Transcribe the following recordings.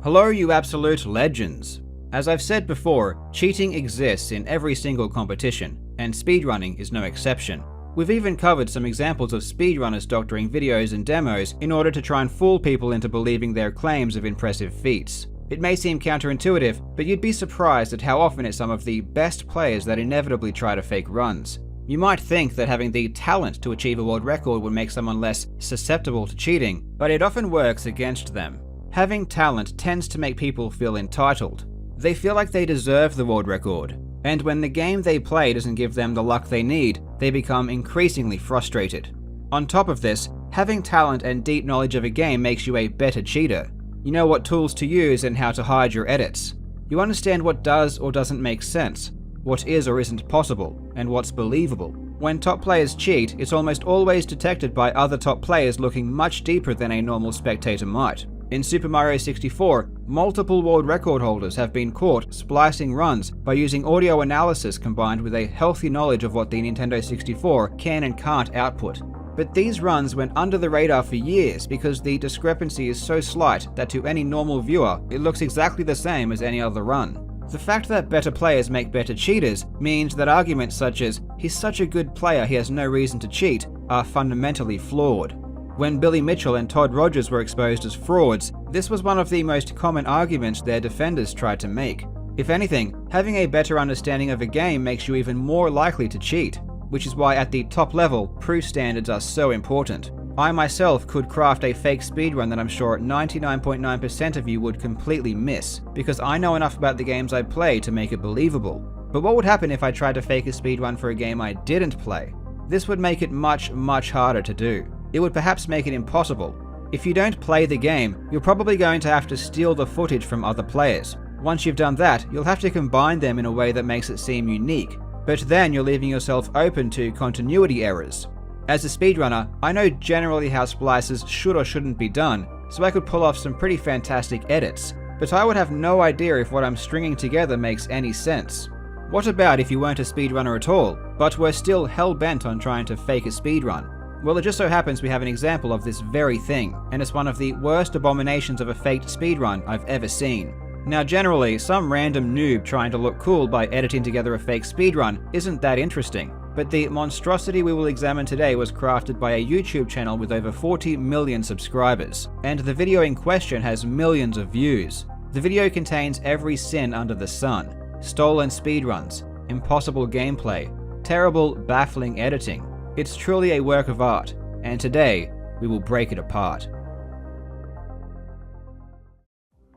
Hello you absolute legends! As I've said before, cheating exists in every single competition, and speedrunning is no exception. We've even covered some examples of speedrunners doctoring videos and demos in order to try and fool people into believing their claims of impressive feats. It may seem counterintuitive, but you'd be surprised at how often it's some of the best players that inevitably try to fake runs. You might think that having the talent to achieve a world record would make someone less susceptible to cheating, but it often works against them. Having talent tends to make people feel entitled. They feel like they deserve the world record, and when the game they play doesn't give them the luck they need, they become increasingly frustrated. On top of this, having talent and deep knowledge of a game makes you a better cheater. You know what tools to use and how to hide your edits. You understand what does or doesn't make sense, what is or isn't possible, and what's believable. When top players cheat, it's almost always detected by other top players looking much deeper than a normal spectator might. In Super Mario 64, multiple world record holders have been caught splicing runs by using audio analysis combined with a healthy knowledge of what the Nintendo 64 can and can't output. But these runs went under the radar for years because the discrepancy is so slight that to any normal viewer, it looks exactly the same as any other run. The fact that better players make better cheaters means that arguments such as, "he's such a good player he has no reason to cheat," are fundamentally flawed. When Billy Mitchell and Todd Rogers were exposed as frauds, this was one of the most common arguments their defenders tried to make. If anything, having a better understanding of a game makes you even more likely to cheat, which is why at the top level, proof standards are so important. I myself could craft a fake speedrun that I'm sure 99.9% of you would completely miss, because I know enough about the games I play to make it believable. But what would happen if I tried to fake a speedrun for a game I didn't play? This would make it much harder to do. It would perhaps make it impossible. If you don't play the game, you're probably going to have to steal the footage from other players. Once you've done that, you'll have to combine them in a way that makes it seem unique, but then you're leaving yourself open to continuity errors. As a speedrunner, I know generally how splices should or shouldn't be done, so I could pull off some pretty fantastic edits, but I would have no idea if what I'm stringing together makes any sense. What about if you weren't a speedrunner at all, but were still hell-bent on trying to fake a speedrun? Well, it just so happens we have an example of this very thing, and it's one of the worst abominations of a faked speedrun I've ever seen. Now generally, some random noob trying to look cool by editing together a fake speedrun isn't that interesting, but the monstrosity we will examine today was crafted by a YouTube channel with over 40 million subscribers, and the video in question has millions of views. The video contains every sin under the sun: stolen speedruns, impossible gameplay, terrible, baffling editing. It's truly a work of art, and today, we will break it apart.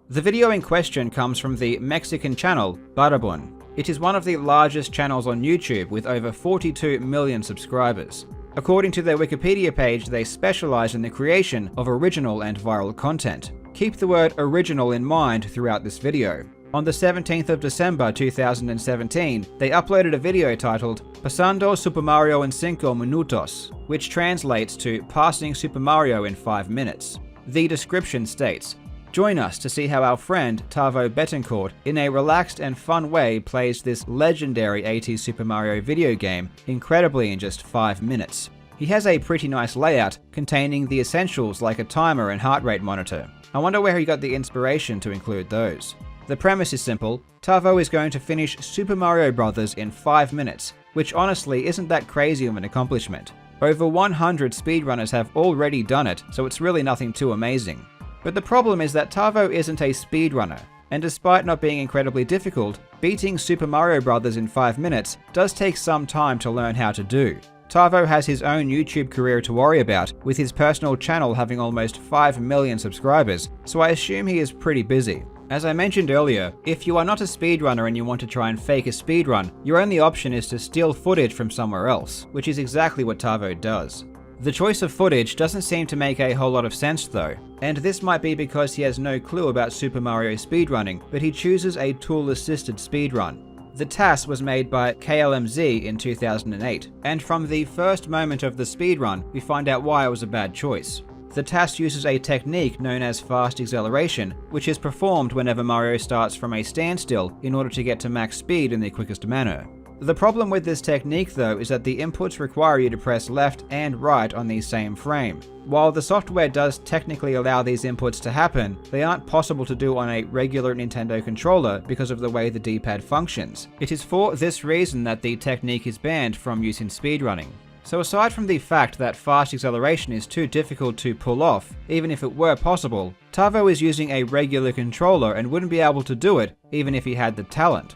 The video in question comes from the Mexican channel Barabon. It is one of the largest channels on YouTube with over 42 million subscribers. According to their Wikipedia page, they specialize in the creation of original and viral content. Keep the word original in mind throughout this video. On the 17th of December 2017, they uploaded a video titled Pasando Super Mario en 5 minutos, which translates to Passing Super Mario in 5 minutes. The description states, "Join us to see how our friend Tavo Betancourt, in a relaxed and fun way, plays this legendary 80s Super Mario video game incredibly in just 5 minutes. He has a pretty nice layout, containing the essentials like a timer and heart rate monitor. I wonder where he got the inspiration to include those. The premise is simple. Tavo is going to finish Super Mario Bros. In 5 minutes, which honestly isn't that crazy of an accomplishment. Over 100 speedrunners have already done it, so it's really nothing too amazing. But the problem is that Tavo isn't a speedrunner, and despite not being incredibly difficult, beating Super Mario Bros. In 5 minutes does take some time to learn how to do. Tavo has his own YouTube career to worry about, with his personal channel having almost 5 million subscribers, so I assume he is pretty busy. As I mentioned earlier, if you are not a speedrunner and you want to try and fake a speedrun, your only option is to steal footage from somewhere else, which is exactly what Tavo does. The choice of footage doesn't seem to make a whole lot of sense though, and this might be because he has no clue about Super Mario speedrunning, but he chooses a tool-assisted speedrun. The TAS was made by KLMZ in 2008, and from the first moment of the speedrun, we find out why it was a bad choice. The TAS uses a technique known as fast acceleration, which is performed whenever Mario starts from a standstill in order to get to max speed in the quickest manner. The problem with this technique though is that the inputs require you to press left and right on the same frame. While the software does technically allow these inputs to happen, they aren't possible to do on a regular Nintendo controller because of the way the D-pad functions. It is for this reason that the technique is banned from use in speedrunning. So aside from the fact that fast acceleration is too difficult to pull off, even if it were possible, Tavo is using a regular controller and wouldn't be able to do it even if he had the talent.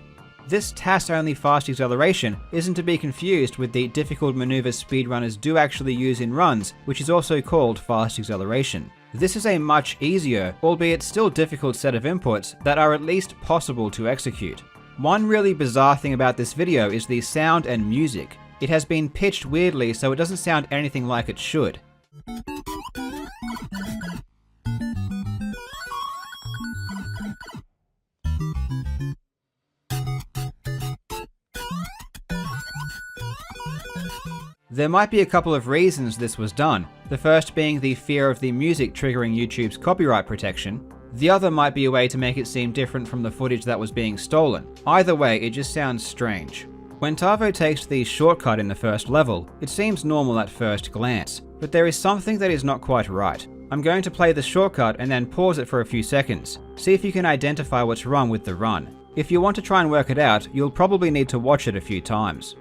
This TAS-only fast acceleration isn't to be confused with the difficult maneuvers speedrunners do actually use in runs, which is also called fast acceleration. This is a much easier, albeit still difficult set of inputs that are at least possible to execute. One really bizarre thing about this video is the sound and music. It has been pitched weirdly so it doesn't sound anything like it should. There might be a couple of reasons this was done, the first being the fear of the music triggering YouTube's copyright protection. The other might be a way to make it seem different from the footage that was being stolen. Either way, it just sounds strange. When Tavo takes the shortcut in the first level, it seems normal at first glance, but there is something that is not quite right. I'm going to play the shortcut and then pause it for a few seconds, see if you can identify what's wrong with the run. If you want to try and work it out, you'll probably need to watch it a few times.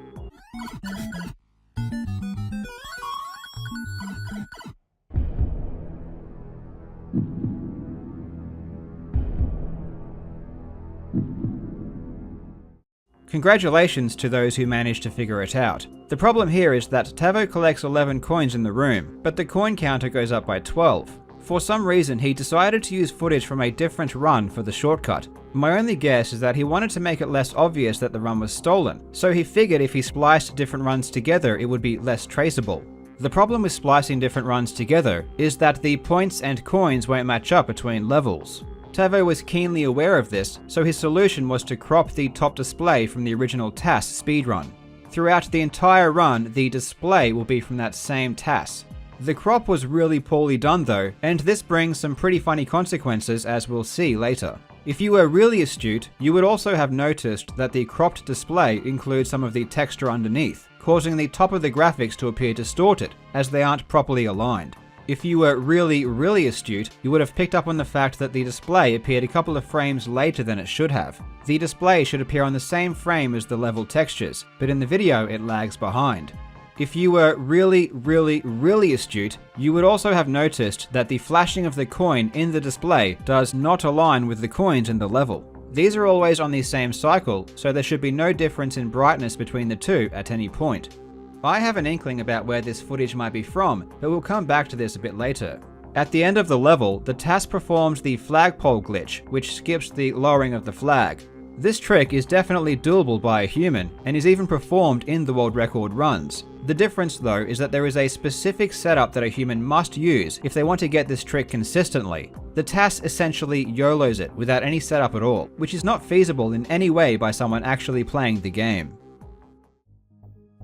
Congratulations to those who managed to figure it out. The problem here is that Tavo collects 11 coins in the room, but the coin counter goes up by 12. For some reason, he decided to use footage from a different run for the shortcut. My only guess is that he wanted to make it less obvious that the run was stolen, so he figured if he spliced different runs together it would be less traceable. The problem with splicing different runs together is that the points and coins won't match up between levels. Tavo was keenly aware of this, so his solution was to crop the top display from the original TAS speedrun. Throughout the entire run, the display will be from that same TAS. The crop was really poorly done though, and this brings some pretty funny consequences as we'll see later. If you were really astute, you would also have noticed that the cropped display includes some of the texture underneath, causing the top of the graphics to appear distorted, as they aren't properly aligned. If you were really astute, you would have picked up on the fact that the display appeared a couple of frames later than it should have. The display should appear on the same frame as the level textures, but in the video it lags behind. If you were really astute, you would also have noticed that the flashing of the coin in the display does not align with the coins in the level. These are always on the same cycle, so there should be no difference in brightness between the two at any point. I have an inkling about where this footage might be from, but we'll come back to this a bit later. At the end of the level, the TAS performs the flagpole glitch, which skips the lowering of the flag. This trick is definitely doable by a human, and is even performed in the world record runs. The difference though is that there is a specific setup that a human must use if they want to get this trick consistently. The TAS essentially YOLOs it without any setup at all, which is not feasible in any way by someone actually playing the game.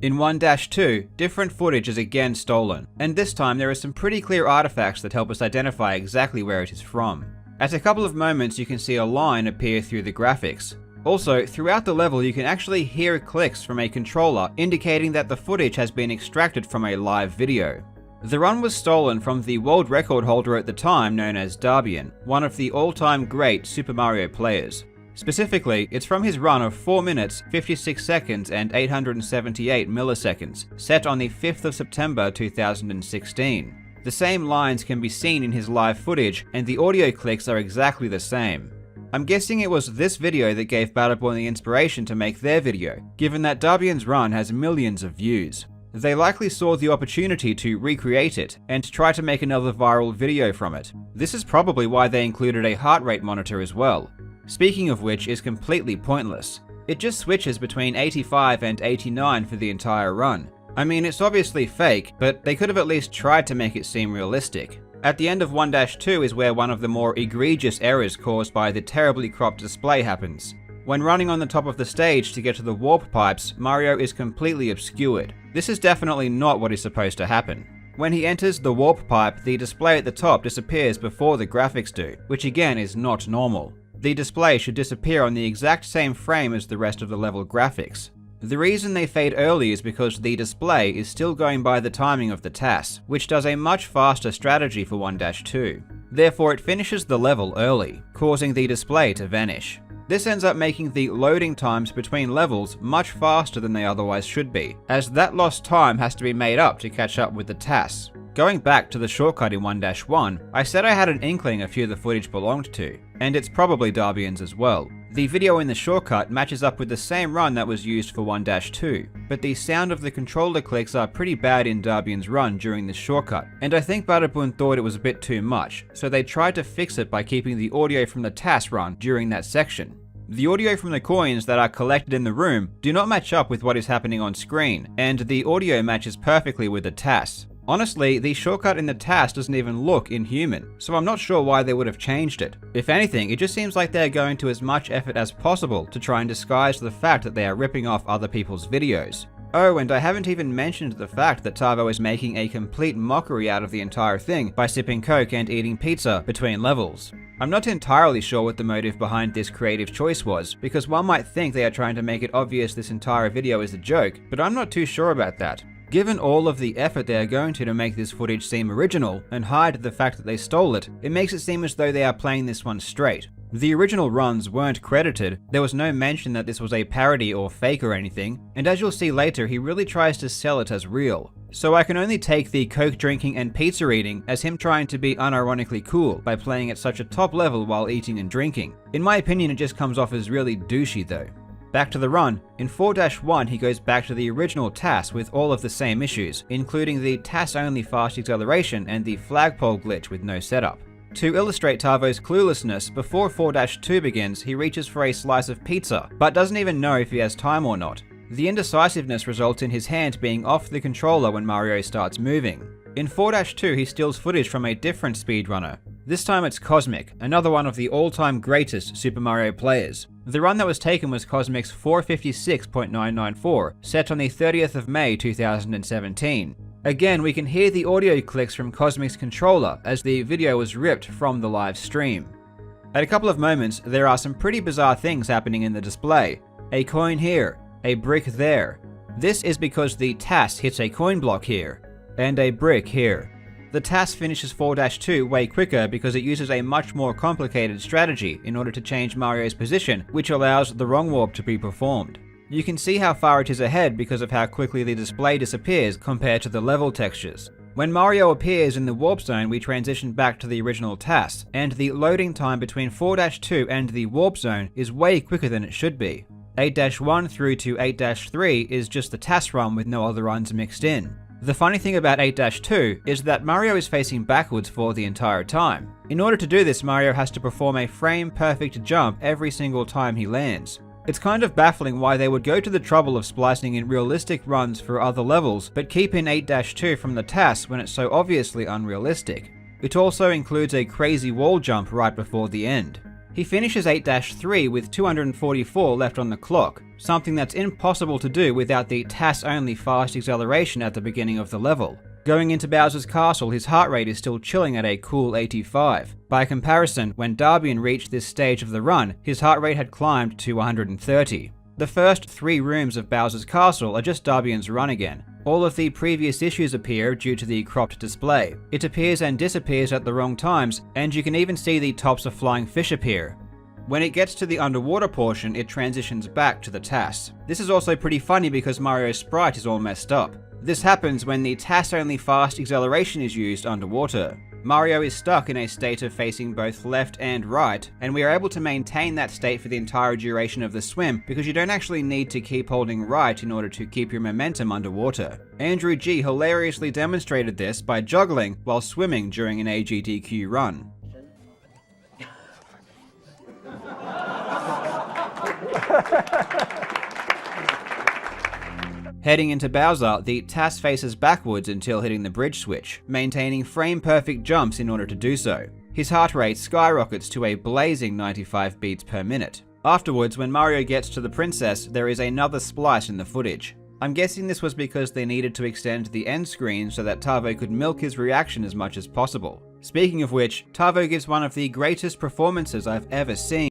In 1-2, different footage is again stolen, and this time there are some pretty clear artifacts that help us identify exactly where it is from. At a couple of moments you can see a line appear through the graphics. Also, throughout the level you can actually hear clicks from a controller indicating that the footage has been extracted from a live video. The run was stolen from the world record holder at the time known as Darbian, one of the all-time great Super Mario players. Specifically, it's from his run of 4 minutes, 56 seconds and 878 milliseconds, set on the 5th of September 2016. The same lines can be seen in his live footage, and the audio clicks are exactly the same. I'm guessing it was this video that gave Battleborn the inspiration to make their video, given that Darbian's run has millions of views. They likely saw the opportunity to recreate it, and try to make another viral video from it. This is probably why they included a heart rate monitor as well. Speaking of which is completely pointless. It just switches between 85 and 89 for the entire run. I mean, it's obviously fake, but they could have at least tried to make it seem realistic. At the end of 1-2 is where one of the more egregious errors caused by the terribly cropped display happens. When running on the top of the stage to get to the warp pipes, Mario is completely obscured. This is definitely not what is supposed to happen. When he enters the warp pipe, the display at the top disappears before the graphics do, which again is not normal. The display should disappear on the exact same frame as the rest of the level graphics. The reason they fade early is because the display is still going by the timing of the TAS, which does a much faster strategy for 1-2. Therefore, it finishes the level early, causing the display to vanish. This ends up making the loading times between levels much faster than they otherwise should be, as that lost time has to be made up to catch up with the TAS. Going back to the shortcut in 1-1, I said I had an inkling a few of the footage belonged to, and it's probably Darbian's as well. The video in the shortcut matches up with the same run that was used for 1-2, but the sound of the controller clicks are pretty bad in Darbian's run during this shortcut, and I think Butterbun thought it was a bit too much, so they tried to fix it by keeping the audio from the TAS run during that section. The audio from the coins that are collected in the room do not match up with what is happening on screen, and the audio matches perfectly with the TAS. Honestly, the shortcut in the TAS doesn't even look inhuman, so I'm not sure why they would have changed it. If anything, it just seems like they're going to as much effort as possible to try and disguise the fact that they are ripping off other people's videos. Oh, and I haven't even mentioned the fact that Tavo is making a complete mockery out of the entire thing by sipping coke and eating pizza between levels. I'm not entirely sure what the motive behind this creative choice was, because one might think they are trying to make it obvious this entire video is a joke, but I'm not too sure about that. Given all of the effort they are going to make this footage seem original and hide the fact that they stole it, it makes it seem as though they are playing this one straight. The original runs weren't credited, there was no mention that this was a parody or fake or anything, and as you'll see later, he really tries to sell it as real. So I can only take the coke drinking and pizza eating as him trying to be unironically cool by playing at such a top level while eating and drinking. In my opinion, it just comes off as really douchey though. Back to the run, in 4-1 he goes back to the original TAS with all of the same issues, including the TAS only fast acceleration and the flagpole glitch with no setup. To illustrate Tavo's cluelessness, before 4-2 begins he reaches for a slice of pizza, but doesn't even know if he has time or not. The indecisiveness results in his hand being off the controller when Mario starts moving. In 4-2 he steals footage from a different speedrunner. This time it's Cosmic, another one of the all-time greatest Super Mario players. The run that was taken was Cosmic's 456.994, set on the 30th of May 2017. Again, we can hear the audio clicks from Cosmic's controller as the video was ripped from the live stream. At a couple of moments, there are some pretty bizarre things happening in the display. A coin here, a brick there. This is because the TAS hits a coin block here, and a brick here. The TAS finishes 4-2 way quicker because it uses a much more complicated strategy in order to change Mario's position, which allows the wrong warp to be performed. You can see how far it is ahead because of how quickly the display disappears compared to the level textures. When Mario appears in the warp zone, we transition back to the original TAS, and the loading time between 4-2 and the warp zone is way quicker than it should be. 8-1 through to 8-3 is just the TAS run with no other runs mixed in. The funny thing about 8-2 is that Mario is facing backwards for the entire time. In order to do this, Mario has to perform a frame-perfect jump every single time he lands. It's kind of baffling why they would go to the trouble of splicing in realistic runs for other levels, but keep in 8-2 from the TAS when it's so obviously unrealistic. It also includes a crazy wall jump right before the end. He finishes 8-3 with 244 left on the clock, something that's impossible to do without the TAS-only fast acceleration at the beginning of the level. Going into Bowser's castle, his heart rate is still chilling at a cool 85. By comparison, when Darbian reached this stage of the run, his heart rate had climbed to 130. The first 3 rooms of Bowser's castle are just Darbian's run again. All of the previous issues appear due to the cropped display. It appears and disappears at the wrong times, and you can even see the tops of flying fish appear. When it gets to the underwater portion, it transitions back to the TAS. This is also pretty funny because Mario's sprite is all messed up. This happens when the TAS-only fast acceleration is used underwater. Mario is stuck in a state of facing both left and right, and we are able to maintain that state for the entire duration of the swim because you don't actually need to keep holding right in order to keep your momentum underwater. Andrew G hilariously demonstrated this by juggling while swimming during an AGDQ run. Heading into Bowser, the TAS faces backwards until hitting the bridge switch, maintaining frame-perfect jumps in order to do so. His heart rate skyrockets to a blazing 95 beats per minute. Afterwards, when Mario gets to the princess, there is another splice in the footage. I'm guessing this was because they needed to extend the end screen so that Tavo could milk his reaction as much as possible. Speaking of which, Tavo gives one of the greatest performances I've ever seen.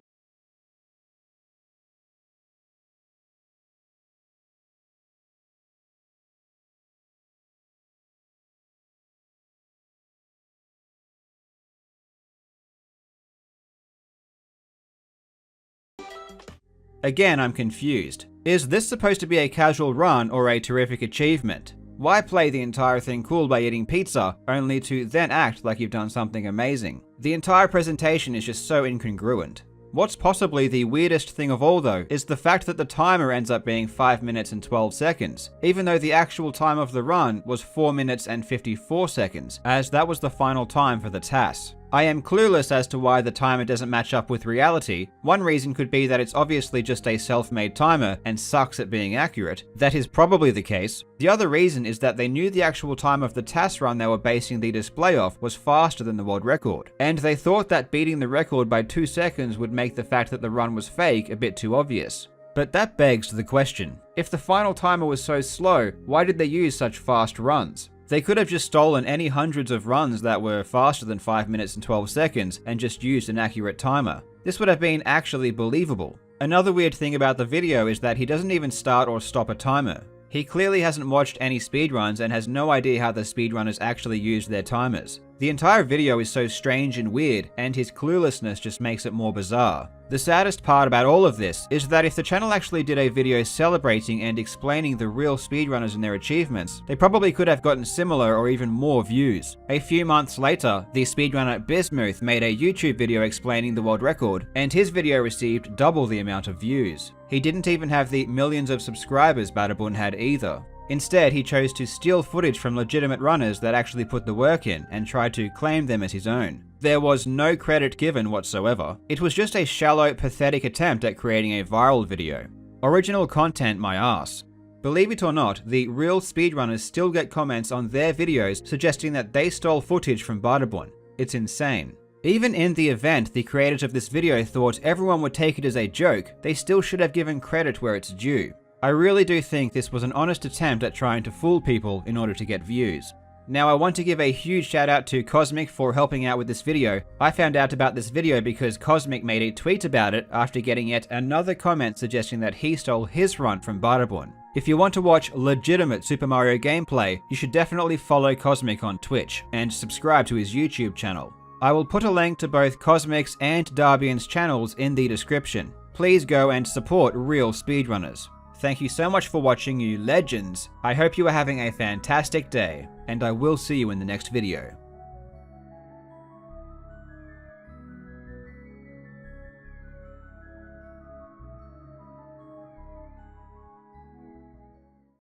Again, I'm confused. Is this supposed to be a casual run or a terrific achievement? Why play the entire thing cool by eating pizza, only to then act like you've done something amazing? The entire presentation is just so incongruent. What's possibly the weirdest thing of all though, is the fact that the timer ends up being 5 minutes and 12 seconds, even though the actual time of the run was 4 minutes and 54 seconds, as that was the final time for the TAS. I am clueless as to why the timer doesn't match up with reality. One reason could be that it's obviously just a self-made timer and sucks at being accurate. That is probably the case. The other reason is that they knew the actual time of the TAS run they were basing the display off was faster than the world record, and they thought that beating the record by 2 seconds would make the fact that the run was fake a bit too obvious. But that begs the question, if the final timer was so slow, why did they use such fast runs? They could have just stolen any hundreds of runs that were faster than 5 minutes and 12 seconds and just used an accurate timer. This would have been actually believable. Another weird thing about the video is that he doesn't even start or stop a timer. He clearly hasn't watched any speedruns and has no idea how the speedrunners actually use their timers. The entire video is so strange and weird, and his cluelessness just makes it more bizarre. The saddest part about all of this is that if the channel actually did a video celebrating and explaining the real speedrunners and their achievements, they probably could have gotten similar or even more views. A few months later, the speedrunner Bismuth made a YouTube video explaining the world record, and his video received double the amount of views. He didn't even have the millions of subscribers Badabun had either. Instead, he chose to steal footage from legitimate runners that actually put the work in and tried to claim them as his own. There was no credit given whatsoever. It was just a shallow, pathetic attempt at creating a viral video. Original content, my ass. Believe it or not, the real speedrunners still get comments on their videos suggesting that they stole footage from Badabun. It's insane. Even in the event the creators of this video thought everyone would take it as a joke, they still should have given credit where it's due. I really do think this was an honest attempt at trying to fool people in order to get views. Now I want to give a huge shout out to Cosmic for helping out with this video. I found out about this video because Cosmic made a tweet about it after getting yet another comment suggesting that he stole his run from Badabun. If you want to watch legitimate Super Mario gameplay, you should definitely follow Cosmic on Twitch and subscribe to his YouTube channel. I will put a link to both Cosmic's and Darbian's channels in the description. Please go and support real speedrunners. Thank you so much for watching, you legends. I hope you are having a fantastic day, and I will see you in the next video.